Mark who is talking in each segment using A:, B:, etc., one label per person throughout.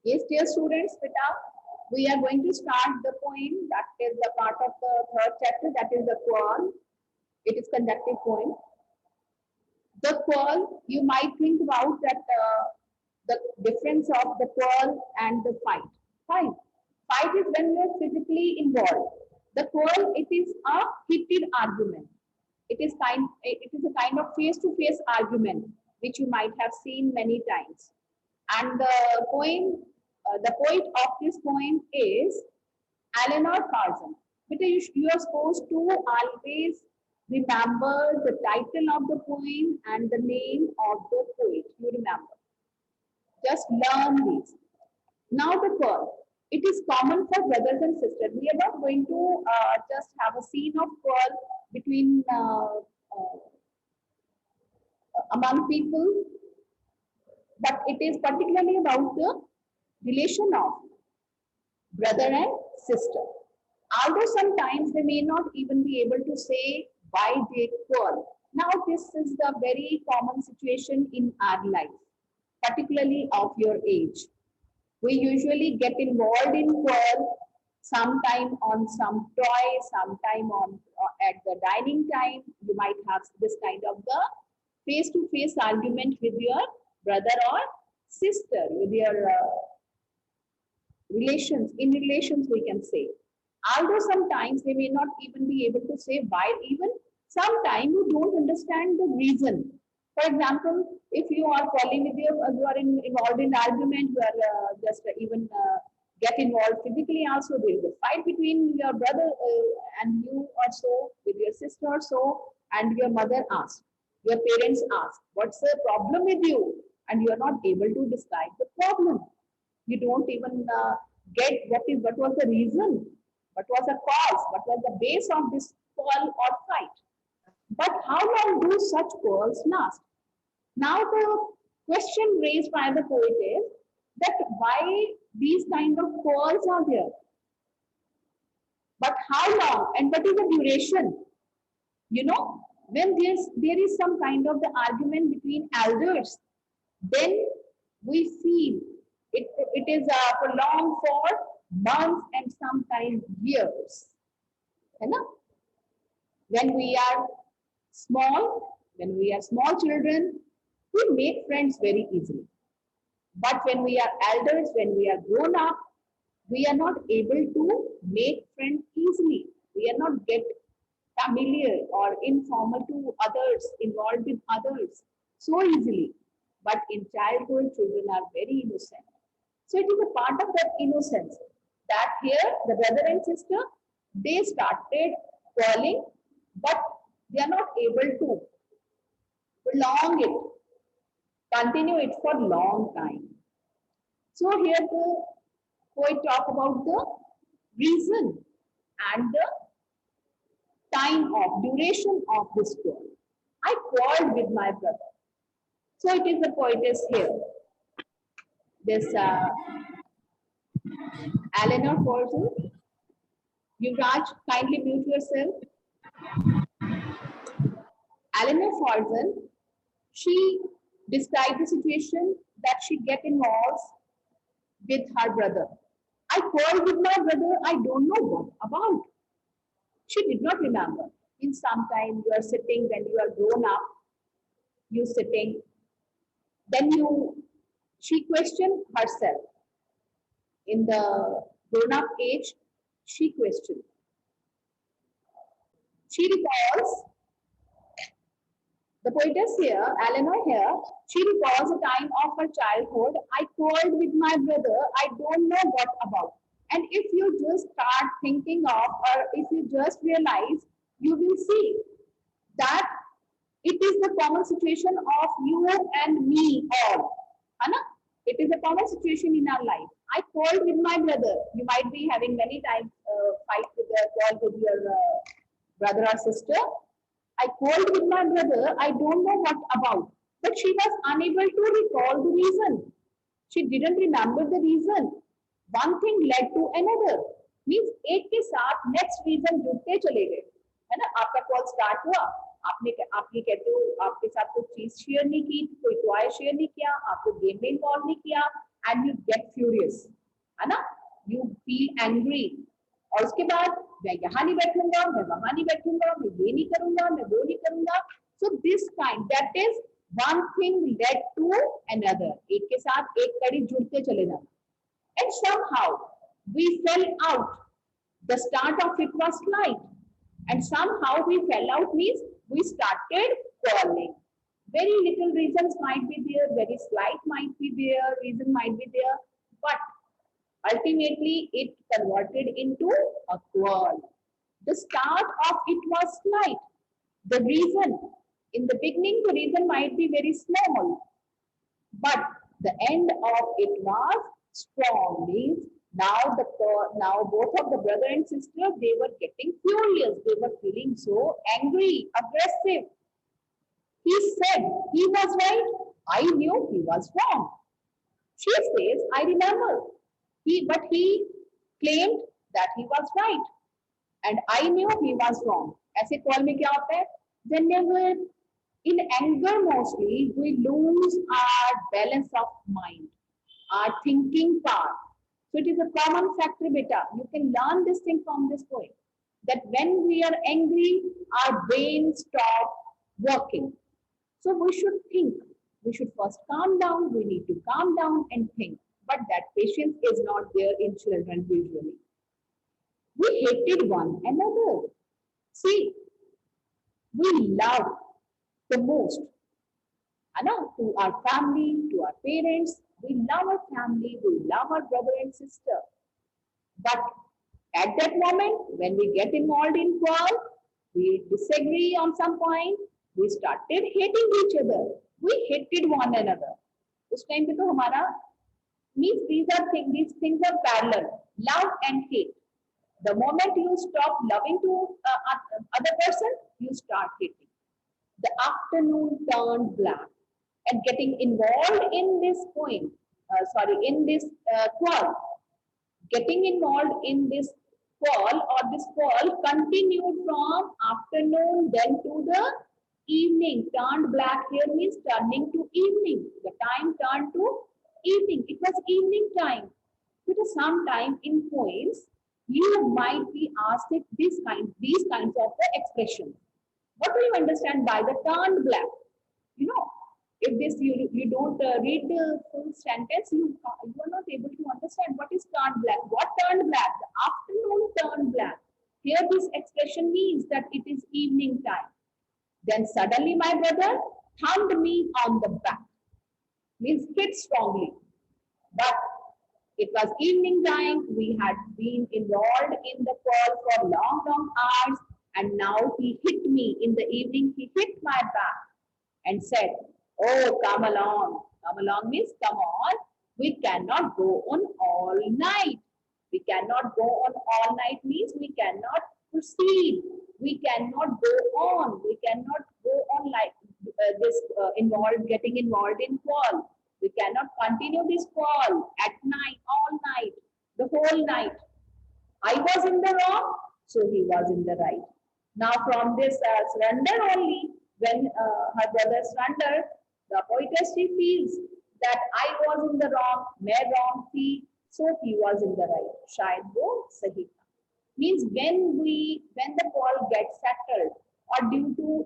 A: Yes, dear students, beta, we are going to start the poem that is the part of the third chapter, that is the quarrel. It is conjunctive poem. The quarrel, you might think about that the difference of the quarrel and the fight. Fine. Fight is when you are physically involved. The quarrel, it is a heated argument. It is a kind of face-to-face argument which you might have seen many times. And the poet of this poem is Eleanor Carson. But you are supposed to always remember the title of the poem and the name of the poet. You remember. Just learn these. Now the pearl. It is common for brothers and sisters. We are not going to just have a scene of pearl between among people, but it is particularly about the relation of brother and sister. Although sometimes they may not even be able to say why they quarrel. Now, this is the very common situation in our life, particularly of your age. We usually get involved in quarrel sometime on some toy, sometime on at the dining time. You might have this kind of the face-to-face argument with your brother or sister, with your relations we can say. Although sometimes they may not even be able to say why, even sometimes you don't understand the reason. For example, if you are calling with you are involved in argument, you are just even get involved physically also, there is a fight between your brother and you or so, with your sister or so, and your mother asks, your parents ask, what's the problem with you? And you are not able to describe the problem. You don't even get what was the reason, what was the cause, what was the base of this quarrel or fight. But how long do such quarrels last? Now the question raised by the poet is that why these kind of quarrels are there, but how long and what is the duration? You know, when there is some kind of the argument between elders, then we feel it is prolonged for months and sometimes years. You know? When we are when we are small children, we make friends very easily. But when we are elders, when we are grown up, we are not able to make friends easily. We are not get familiar or informal to others, involved with others so easily. But in childhood, children are very innocent. So it is a part of that innocence that here the brother and sister, they started quarreling, but they are not able to prolong it, continue it for a long time. So here the poet talk about the reason and the time of duration of this quarrel. I quarreled with my brother. So it is the poetess here. This Eleanor Forzel. Yuvraj, kindly mute yourself. Eleanor Forzel, she described the situation that she get involved with her brother. I quarreled with my brother, I don't know what about. She did not remember. In some time you are sitting, when you are grown up, you sitting, then she questioned herself. In the grown up age, she questioned. She recalls, the poetess here, Eleanor here, she recalls a time of her childhood. I quarreled with my brother, I don't know what about. And if you just start thinking of, or if you just realize, you will see that it is the common situation of you and me all. Anna? It is a common situation in our life. I quarreled with my brother. You might be having many times fight with quarrel with your brother or sister. I quarreled with my brother. I don't know what about. But she was unable to recall the reason. She didn't remember the reason. One thing led to another. Means एक के साथ next reason जुड़ते चले गए, है ना? आपका call start हुआ, आप ये कहते हो आपके साथ कोई चीज शेयर नहीं की, कोई टॉय शेयर नहीं किया, आपको गेम में इन्वॉल्व नहीं किया, and you get furious, है ना? You feel angry. और उसके बाद मैं यहाँ नहीं बैठूंगा, मैं वहां नहीं बैठूंगा, मैं ये नहीं करूंगा, मैं वो नहीं करूंगा. So this kind, that is one thing led to another. एक के साथ एक कड़ी जुड़ते चले जाना. And somehow we fell out. The start of it was slight, and somehow we fell out means we started quarreling. Very little reasons might be there, very slight might be there, reason might be there, but ultimately it converted into a quarrel. The start of it was slight. The reason, in the beginning, the reason might be very small, but the end of it was strong. Means now both of the brother and sister, they were getting furious. They were feeling so angry, aggressive. He said he was right. I knew he was wrong. She says, I remember. But he claimed that he was right. And I knew he was wrong. ऐसे call में क्या होता है? Whenever in anger mostly, we lose our balance of mind, our thinking power. So it is a common factor, beta. You can learn this thing from this point. That when we are angry, our brain stop working. So we should think. We should first calm down. We need to calm down and think. But that patience is not there in children usually. We hated one another. See, we love the most. To our family, to our parents, we love our family, we love our brother and sister. But at that moment, when we get involved in quarrel, we disagree on some point, we started hating each other. We hated one another. उस time पे तो हमारा means these things are parallel, love and hate. The moment you stop loving to other person, you start hating. The afternoon turned black, and getting involved in this quarrel, getting involved in this quarrel continued from afternoon then to the evening. Turned black here means turning to evening. The time turned to evening. It was evening time. Because sometime in poems, you might be asked these kinds of the expressions. What do you understand by the turned black? If you don't read the full sentence, you are not able to understand what is turned black. What turned black? The afternoon turned black. Here this expression means that it is evening time. Then suddenly my brother thumped me on the back. Means hit strongly. But it was evening time. We had been involved in the call for long hours. And now he hit me in the evening. He hit my back and said, oh, come along. Come along means come on. We cannot go on all night. We cannot go on all night means we cannot proceed. We cannot go on. We cannot go on like getting involved in call. We cannot continue this call at night, all night, the whole night. I was in the wrong, so he was in the right. Now from this surrender only, when her brother surrendered, the poetess, she feels that I was in the wrong, मैं wrong थी, so he was in the right. शायद वो सही था. Means when the call gets settled, or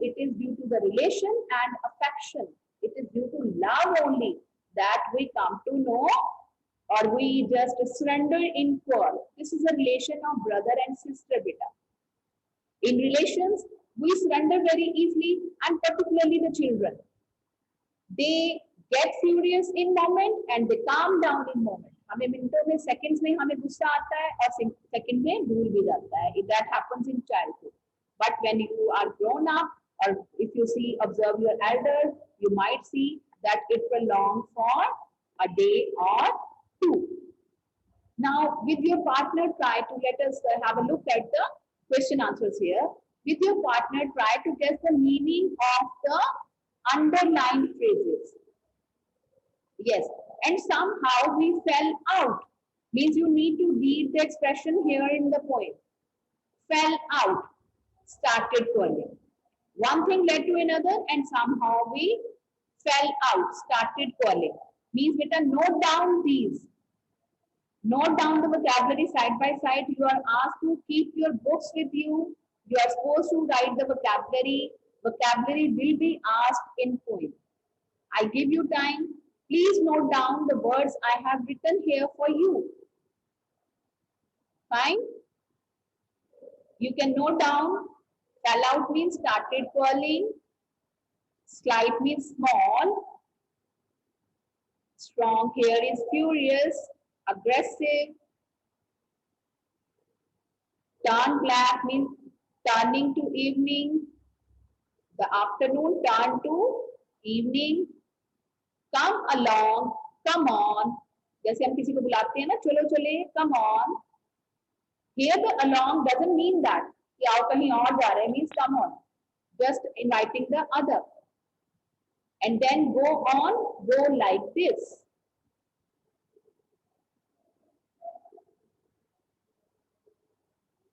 A: it is due to the relation and affection, it is due to love only that we come to know, or we just surrender in call. This is a relation of brother and sister, beta. In relations, we surrender very easily, and particularly the children. They get furious in moment and they calm down in moment. हमें मिनटों में, seconds में हमें गुस्सा आता है और second में भूल भी जाता है. That happens in childhood. But when you are grown up, or if you observe your elders, you might see that it will long for a day or two. Now, with your partner, try to let us have a look at the question answers here. With your partner, try to guess the meaning of the underlined phrases. Yes, and somehow we fell out. Means you need to read the expression here in the poem. Fell out, started quarreling. One thing led to another, and somehow we fell out, started quarreling. means beta note down these. Note down the vocabulary side by side. You are asked to keep your books with you. You are supposed to write the vocabulary. Vocabulary will be asked in poem. I give you time. Please note down the words I have written here for you. Fine? You can note down. Fell out means started falling. Slight means small. Strong here is furious, aggressive. Turn black means turning to evening. The afternoon turn to evening. Come along, come on. जैसे हम किसी को बुलाते हैं ना, चलो चले, come on. Here the along doesn't mean that कि आओ कहीं और जा रहे हैं, means come on. Just inviting the other. And then go on, go like this.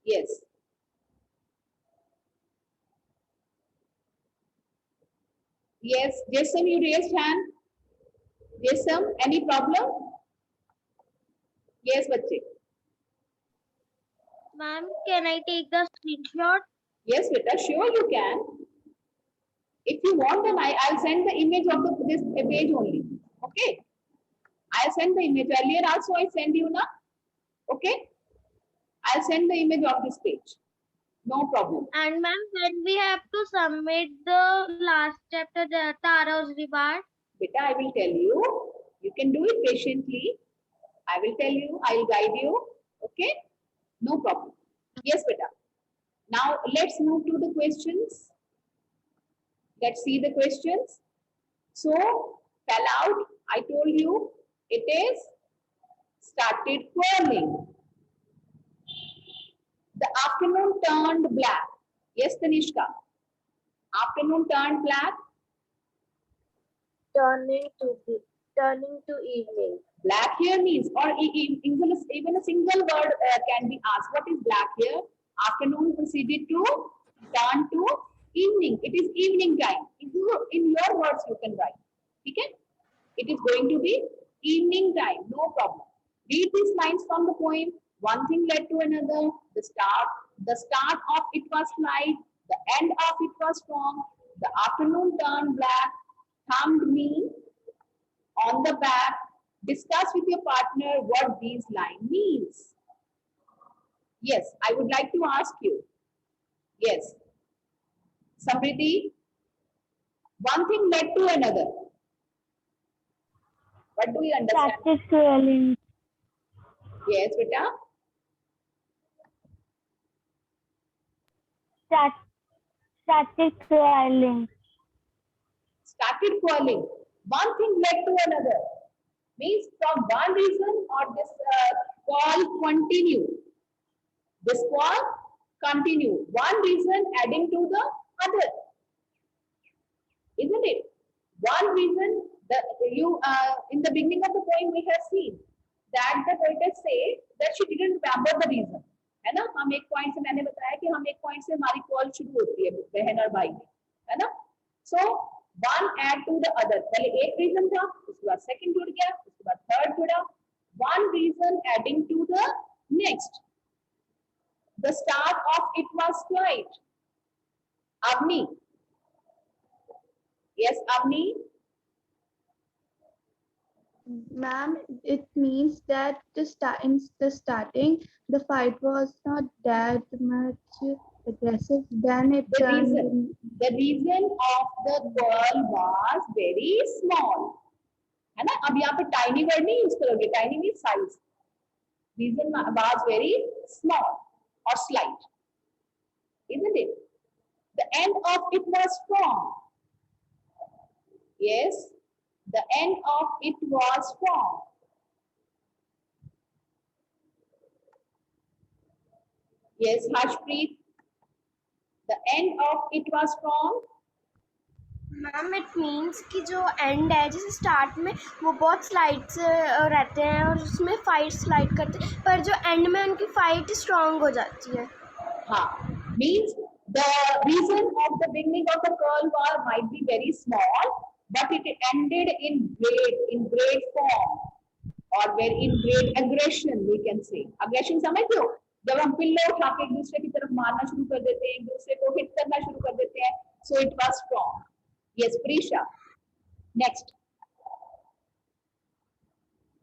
A: Yes. Yes, Jason, you raised hand. Jason, any problem? Yes, bache.
B: Ma'am, can I take the screenshot?
A: Yes, beta, sure you can. If you want, then I'll send the image of this page only. Okay. I'll send the image. Earlier also I send you na. Okay. I'll send the image of this page. No problem.
B: And ma'am, when we have to submit the last chapter, the Tara's reward?
A: Beta, I will tell you. You can do it patiently. I will tell you. I will guide you. Okay. No problem. Yes, beta. Now let's move to the questions. Let's see the questions. So, fell out, I told you, it is started falling. The afternoon turned black. Yes, Tanishka. Afternoon turned black.
B: Turning to evening.
A: Black here means, or even a single word can be asked. What is black here? Afternoon proceeded to turn to evening. It is evening time. In your words you can write. Okay? It is going to be evening time. No problem. Read these lines from the poem. One thing led to another. The start of it was light. The end of it was strong. The afternoon turned black. Thumbed me on the back. Discuss with your partner what these lines means. Yes, I would like to ask you. Yes. Samriddhi, one thing led to another. What do you understand?
B: Started falling.
A: Yes, beta.
B: Started falling.
A: Started falling. One thing led to another. Means from one reason or this fall continue. This fall continue. One reason adding to the other. Isn't it? One reason that in the beginning of the poem we have seen that the poetess say that she didn't remember the reason. है ना? हम एक point से मैंने बताया कि हम एक पॉइंट से हमारी कॉल शुरू होती है बहन और भाई में, है ना? So one add to the other. पहले एक रीजन था, उसके बाद सेकंड जुड़ गया, उसके बाद थर्ड जुड़ा. One reason adding to the next. The start of it was light. Avni. Yes, Avni.
C: Ma'am, it means that in the starting, the fight was not that much aggressive. Then it turned.
A: The reason of the girl was very small. है ना? अब यहाँ पे tiny word नहीं use करोगे. Tiny means size. Reason was very small or slight. Isn't it? The end of it was strong. Yes. The end of it was strong. Yes, Harshpreet. The end of it was strong.
B: Ma'am it means कि जो and है जैसे start में वो बहुत slides रहते हैं और उसमें फाइट स्लाइड करते हैं, पर जो एंड में उनकी फाइट स्ट्रांग हो जाती है.
A: Means the reason of the beginning of the curl war might be very small, but it ended in great form, or where in great aggression we can say. Aggression समझते हो? जब हम पिल्ले उठा के एक दूसरे की तरफ मारना शुरू कर देते हैं, एक दूसरे को हिट करना शुरू कर देते हैं, so it was strong. Yes, Prisha. Next.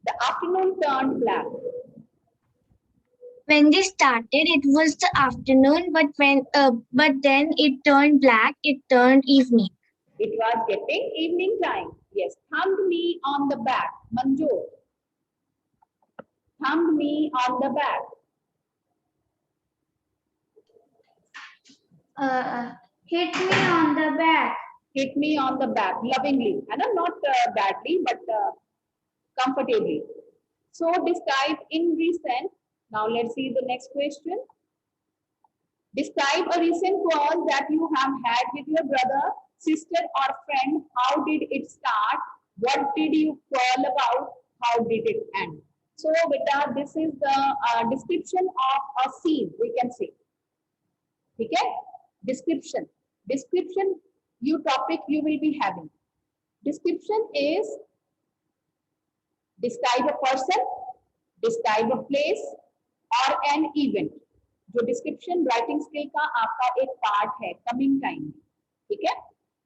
A: The afternoon turned black.
D: When they started, it was the afternoon, but then it turned black. It turned evening.
A: It was getting evening time. Yes, thumbed me on the back. Manju. Thumbed me on the back.
C: Hit me on the back.
A: Hit me on the back lovingly, and not badly, but comfortably. So describe in recent. Now let's see the next question. Describe a recent quarrel that you have had with your brother, sister, or friend. How did it start? What did you quarrel about? How did it end? So beta, this is the description of a scene, we can say. Okay? Description. Description, you topic you will be having. Description is describe a person, describe a place or an event. जो description writing skill का आपका एक part है coming time में, ठीक है?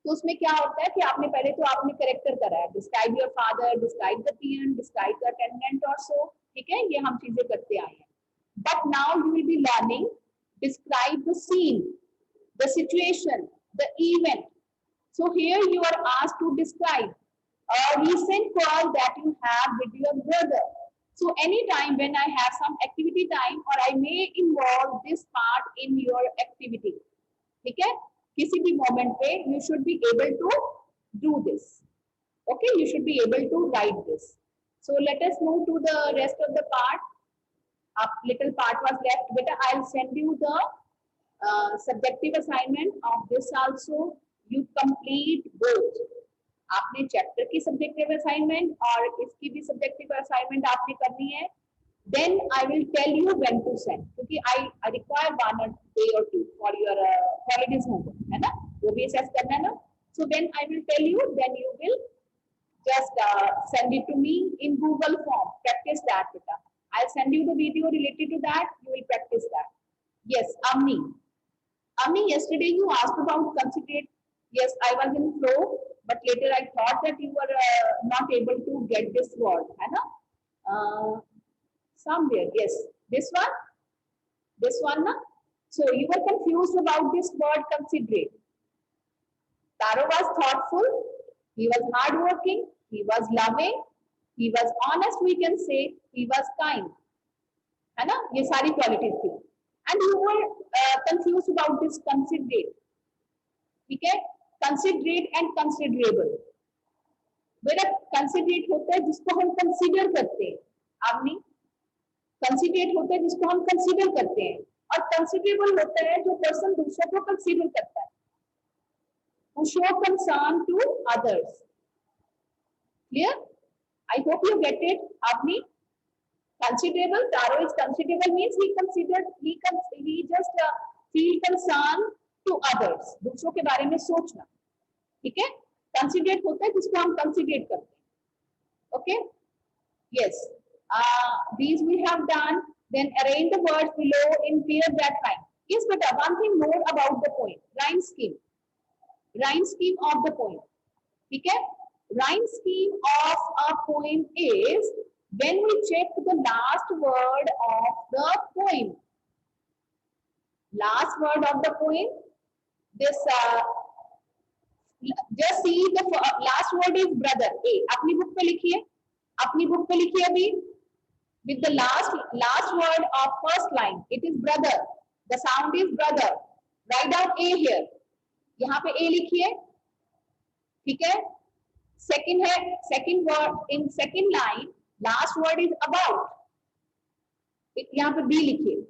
A: तो उसमें क्या होता है कि आपने पहले तो आपने करेक्टर करा है, describe your father, describe the peon, describe the attendant और सो, ठीक है? ये हम चीजें करते आए हैं. But now you will be learning describe the scene, the situation, the event. So here you are asked to describe a recent call that you have with your brother. So anytime when I have some activity time or I may involve this part in your activity, ठीक है? किसी भी moment पे you should be able to do this. Okay, you should be able to write this. So let us move to the rest of the part. A little part was left, but I'll send you the subjective assignment of this also. You complete both. आपने chapter की subjective assignment और इसकी भी subjective assignment आपने करनी है. Then I will tell you when to send, क्योंकि I require 1 or 2 or 2 for your holidays homework, है ना? वो भी assess करना है ना? So when I will tell you, then you will just send it to me in Google form. Practice that, beta. I'll send you the video related to that. You will practice that. Yes, Amni. Amni, yesterday you asked about considerate. Yes, I was in flow, but later I thought that you were not able to get this word, है ना? Somewhere, yes. This one, na? So you were confused about this word considerate. Taro was thoughtful, he was hardworking, he was loving, he was honest, we can say, he was kind. है ना? ये सारी qualities थी. And you were confused about this considerate. ठीक है? Considerate and considerable. मेरा considerate होता है जिसको हम consider करते हैं. आपने considerate होता है जिसको हम consider करते हैं, और considerable होता है जो person दूसरों को consider करता है. Who show concern to others. Clear? I hope you get it. आपने considerable, Taro is considerable means he just feel concern to others. दूसरों के बारे में सोचना, ठीक है? Considerate होता है जिसको हम considerate करते हैं. Okay? Yes. These we have done. Then arrange the words below in pair that line. Yes, but one thing more about the poem. Rhyme scheme. Rhyme scheme of the poem. ठीक है? Rhyme scheme of a poem is when we check the last word of the poem. Last word of the poem. This just see the last word is brother. A. अपनी book पे लिखिए. अपनी book पे लिखिए अभी. With the last word of first line, it is brother. The sound is brother. Write down A here. यहाँ पे A लिखिए. ठीक है? Second word in second line. Last word is about. यहाँ पे B लिखिए.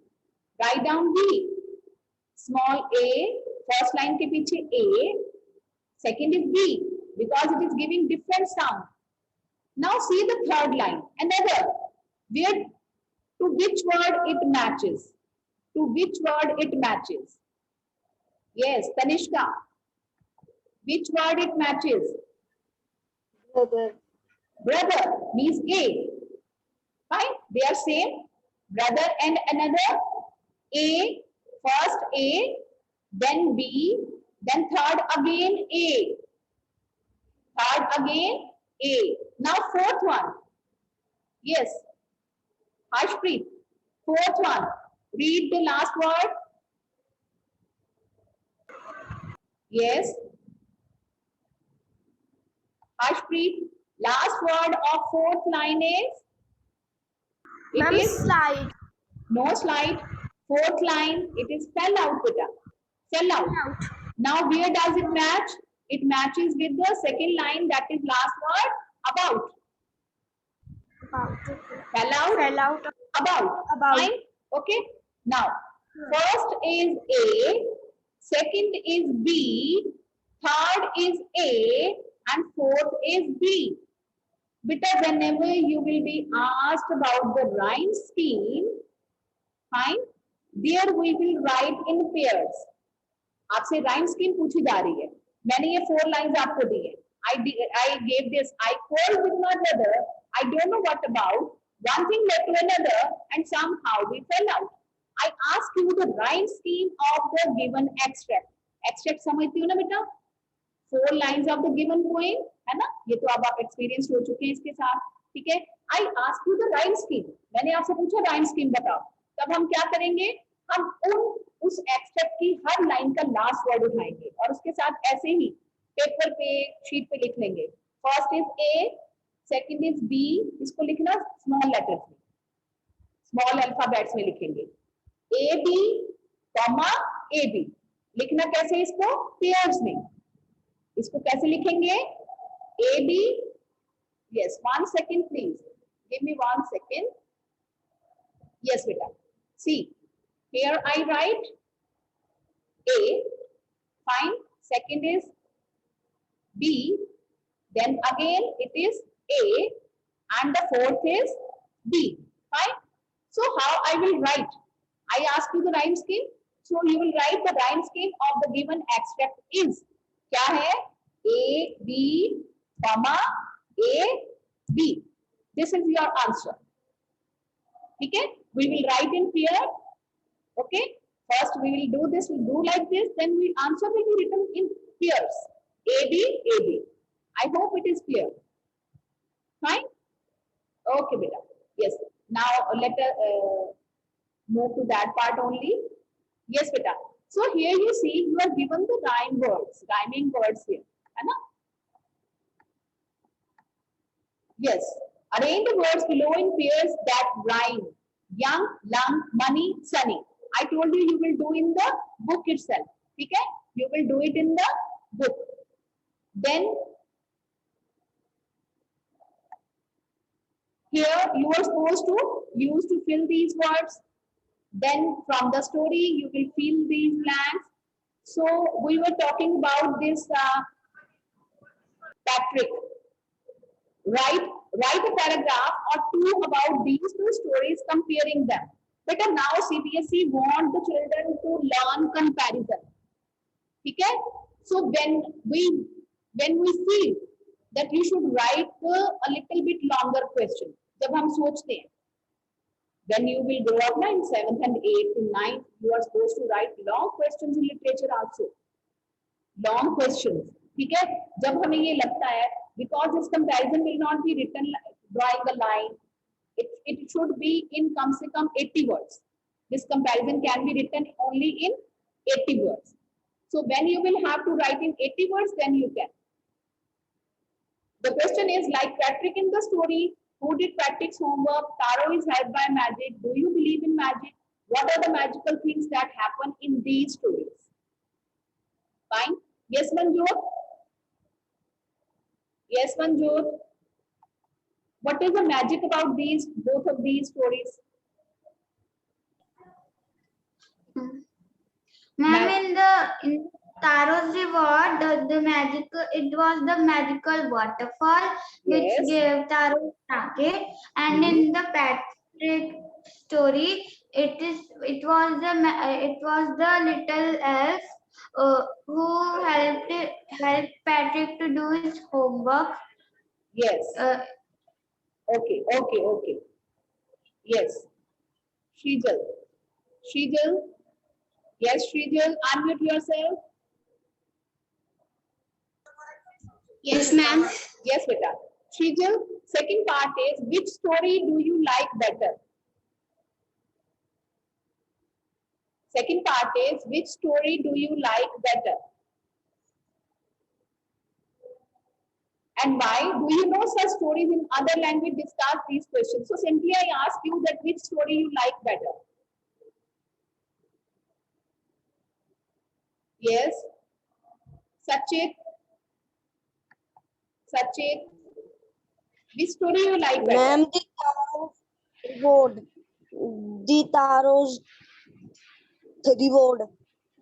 A: Write down B. Small a. First line के पीछे A. Second is B. Because it is giving different sound. Now see the third line. Another. Where to which word it matches? To which word it matches? Yes, Tanishka. Which word it matches?
C: Brother.
A: Brother means A. Fine, they are same. Brother and another A, first A, then B, then third again A, third again A. Now fourth one. Yes, Harshpreet. Fourth one. Read the last word. Yes. Harshpreet. Last word of fourth line is?
B: Ma'am,
A: It is
B: slide.
A: no slide. Fourth line, it is fell out, beta. Fell out.
B: Out.
A: Now, where does it match? It matches with the second line, that is last word, about.
B: About.
A: Fell out,
B: Fell out.
A: about.
B: About.
A: Fine? Okay. Now, first is A, second is B, third is A, and fourth is B. Because whenever you will be asked about the rhyme scheme, fine, there we will write in pairs. आपसे rhyme scheme पूछी जा रही है, मैंने ये 4 lines आपको दी है. I gave this. I called with my brother. I don't know what about. One thing led to another, and somehow we fell out. I ask you the rhyme scheme of the given extract. Extract समझती हो ना बेटा? 4 lines of the given poem, है ना? ये तो अब आप एक्सपीरियंस हो चुके हैं इसके साथ, ठीक है? I ask you the rhyme scheme. मैंने आपसे पूछा rhyme scheme बताओ. तब हम क्या करेंगे? हम उस एक्सट्रैक्ट की हर लाइन का लास्ट वर्ड उठाएंगे और उसके साथ ऐसे ही पेपर पे शीट पे लिख लेंगे. First is A, second is B. इसको लिखना स्मॉल लेटर्स में, स्मॉल अल्फाबेट्स में लिखेंगे. A B comma A B. लिखना कैसे इसको? पेयर्स में. इसको कैसे लिखेंगे? A B. Yes, 1 second please, give me 1 second. Yes बेटा, see here I write A, fine, second is B, then again it is A, and the fourth is B, fine. So how I will write? I ask you the rhyme scheme, so you will write the rhyme scheme of the given extract is, क्या है? A, B, comma, A, B. This is your answer. ठीक है? We will write in pair. Okay, first we will do this, we'll do like this, then we answer will be written in pairs. A, B, A, B. I hope it is clear. Fine? Okay, beta. Yes. Now let us move to that part only. Yes, beta. So here you see you are given the rhyme words, rhyming words here. है ना? Yes. Arrange the words below in pairs that rhyme. Young, lung, money, sunny. I told you will do in the book itself. Okay? You will do it in the book. Then here you are supposed to use to fill these words. Then from the story you will fill these blanks. So we were talking about this Patrick. Write a paragraph or two about these two stories, comparing them. But now CBSE want the children to learn comparison. ठीक है? So when we feel that you should write a little bit longer question, जब हम सोचते हैं, when you will grow up in 7th and 8th and 9th, you are supposed to write long questions in literature also. Long questions. ठीक है? जब हमें ये लगता है, because this comparison will not be written drawing a line. It should be in come se come 80 words. This comparison can be written only in 80 words. So when you will have to write in 80 words, then you can. The question is, like Patrick in the story, who did Patrick's homework? Taro is helped by magic. Do you believe in magic? What are the magical things that happen in these stories? Fine. Yes, Manjot? Yes, Manjot? What is the magic about both of these stories?
E: Ma'am, in Taro's reward, it was the magical waterfall which
A: Yes.
E: gave Taro target, and in the Patrick story, it was the little elf who helped Patrick to do his homework.
A: Yes.
E: uh,
A: Okay. Yes. Shrijal. Shrijal. Yes, Shrijal, unmute yourself.
E: yes, ma'am.
A: Yes, beta. Shrijal, second part is, which story do you like better? Second part is, which story do you like better? And why? Do you know such stories in other language discuss these questions? So simply I ask you that which story you like better. Yes. Sachit. Sachit. Which story you like better?
F: Ma'am, the Taro's reward. The Taro's reward.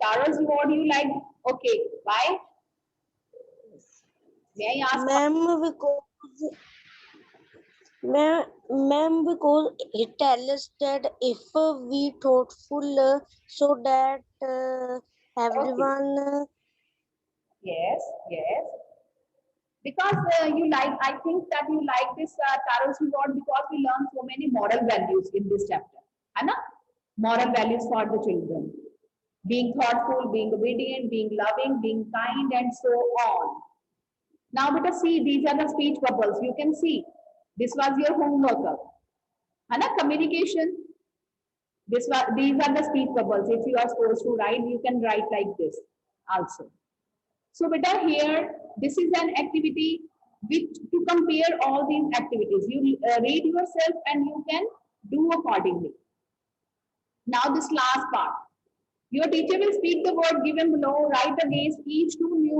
A: Taro's reward you like? Okay. Why? May I ask?
F: Ma'am, because it tells us that if we thoughtful, so that everyone.
A: Yes. Because you like, I think that you like this Taro's reward because we learn so many moral values in this chapter. है ना? Moral values for the children. Being thoughtful, being obedient, being loving, being kind, and so on. Now, beta, see, these are the speech bubbles. You can see. This was your homework. है ना? Communication. These are the speech bubbles. If you are supposed to write, you can write like this also. So beta, here, this is an activity which to compare all these activities. You read yourself and you can do accordingly. Now this last part. Your teacher will speak the word given below, write against each two new